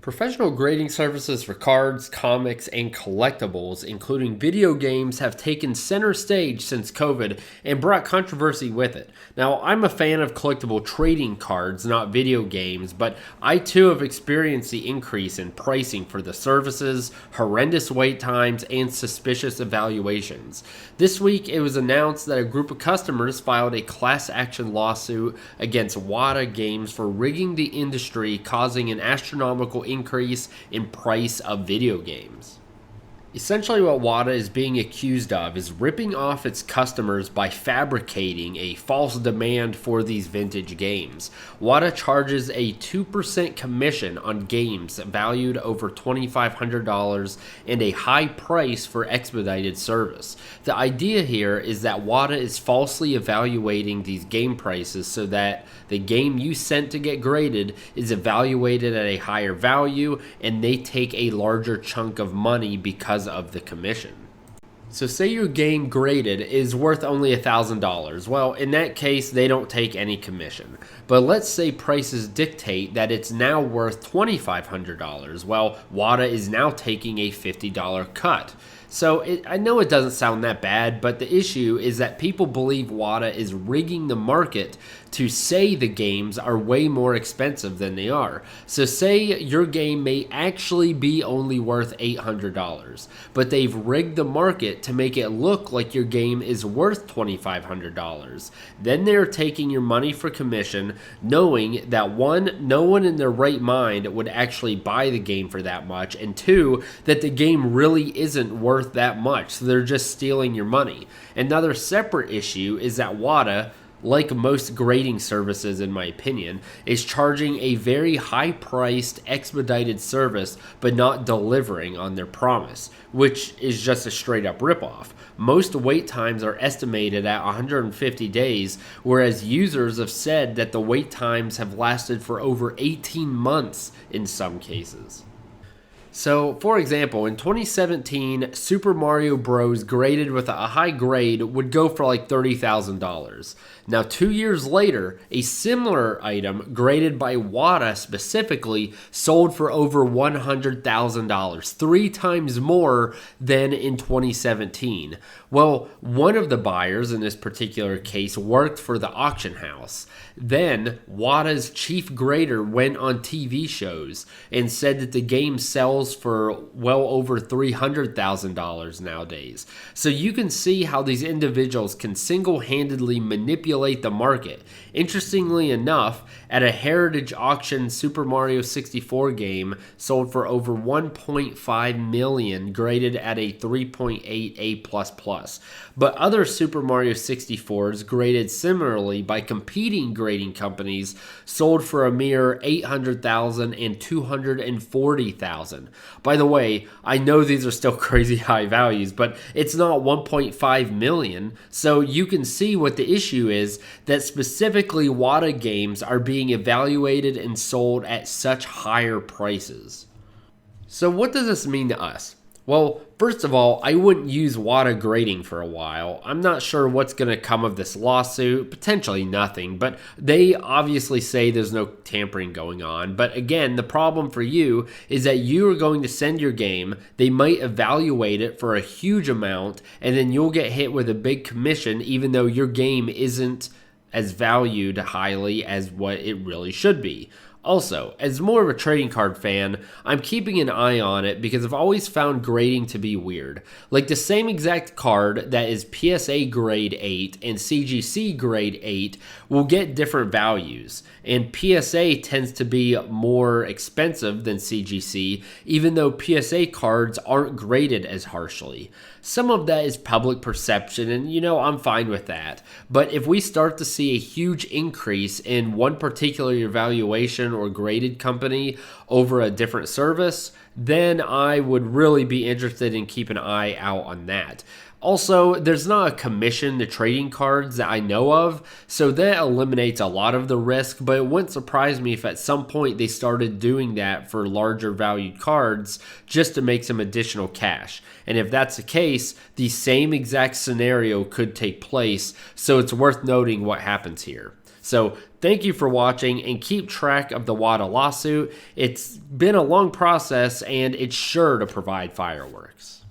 Professional grading services for cards, comics, and collectibles, including video games, have taken center stage since COVID and brought controversy with it. Now, I'm a fan of collectible trading cards, not video games, but I too have experienced the increase in pricing for the services, horrendous wait times, and suspicious evaluations. This week, it was announced that a group of customers filed a class action lawsuit against Wata Games for rigging the industry, causing an astronomical increase in price of video games. Essentially, what Wata is being accused of is ripping off its customers by fabricating a false demand for these vintage games. Wata charges a 2% commission on games valued over $2,500 and a high price for expedited service. The idea here is that Wata is falsely evaluating these game prices so that the game you sent to get graded is evaluated at a higher value and they take a larger chunk of money because of the commission. So say your game graded is worth only $1,000. Well, in that case, they don't take any commission. But let's say prices dictate that it's now worth $2,500. Well, Wata is now taking a $50 cut. So I know it doesn't sound that bad, but the issue is that people believe Wata is rigging the market to say the games are way more expensive than they are. So say your game may actually be only worth $800, but they've rigged the market to make it look like your game is worth $2,500. Then they're taking your money for commission, knowing that one, no one in their right mind would actually buy the game for that much, and two, that the game really isn't worth that much, so they're just stealing your money. Another separate issue is that Wata, like most grading services in my opinion, is charging a very high-priced expedited service but not delivering on their promise, which is just a straight-up ripoff. Most wait times are estimated at 150 days, whereas users have said that the wait times have lasted for over 18 months in some cases. So, for example, in 2017, Super Mario Bros. Graded with a high grade would go for like $30,000. Now, 2 years later, a similar item graded by Wata specifically sold for over $100,000, 3 times more than in 2017. Well, one of the buyers in this particular case worked for the auction house. Then, Wata's chief grader went on TV shows and said that the game sells for well over $300,000 nowadays. So you can see how these individuals can single-handedly manipulate the market. Interestingly enough, at a heritage auction, Super Mario 64 game sold for over $1.5 million, graded at a 3.8 A++. But other Super Mario 64s graded similarly by competing grading companies sold for a mere $800,000 and $240,000. By the way, I know these are still crazy high values, but it's not 1.5 million. So you can see what the issue is, that specifically Wata games are being evaluated and sold at such higher prices. So what does this mean to us? Well, first of all, I wouldn't use Wata grading for a while. I'm not sure what's going to come of this lawsuit, potentially nothing, but they obviously say there's no tampering going on. But again, the problem for you is that you are going to send your game, they might evaluate it for a huge amount, and then you'll get hit with a big commission even though your game isn't as valued highly as what it really should be. Also, as more of a trading card fan, I'm keeping an eye on it because I've always found grading to be weird. Like the same exact card that is PSA grade 8 and CGC grade 8 will get different values, and PSA tends to be more expensive than CGC, even though PSA cards aren't graded as harshly. Some of that is public perception, and I'm fine with that. But if we start to see a huge increase in one particular evaluation or graded company over a different service, then I would really be interested in keeping an eye out on that. Also, there's not a commission to trading cards that I know of, so that eliminates a lot of the risk, but it wouldn't surprise me if at some point they started doing that for larger valued cards just to make some additional cash. And if that's the case, the same exact scenario could take place, so it's worth noting what happens here. So thank you for watching, and keep track of the Wata lawsuit. It's been a long process, and it's sure to provide fireworks.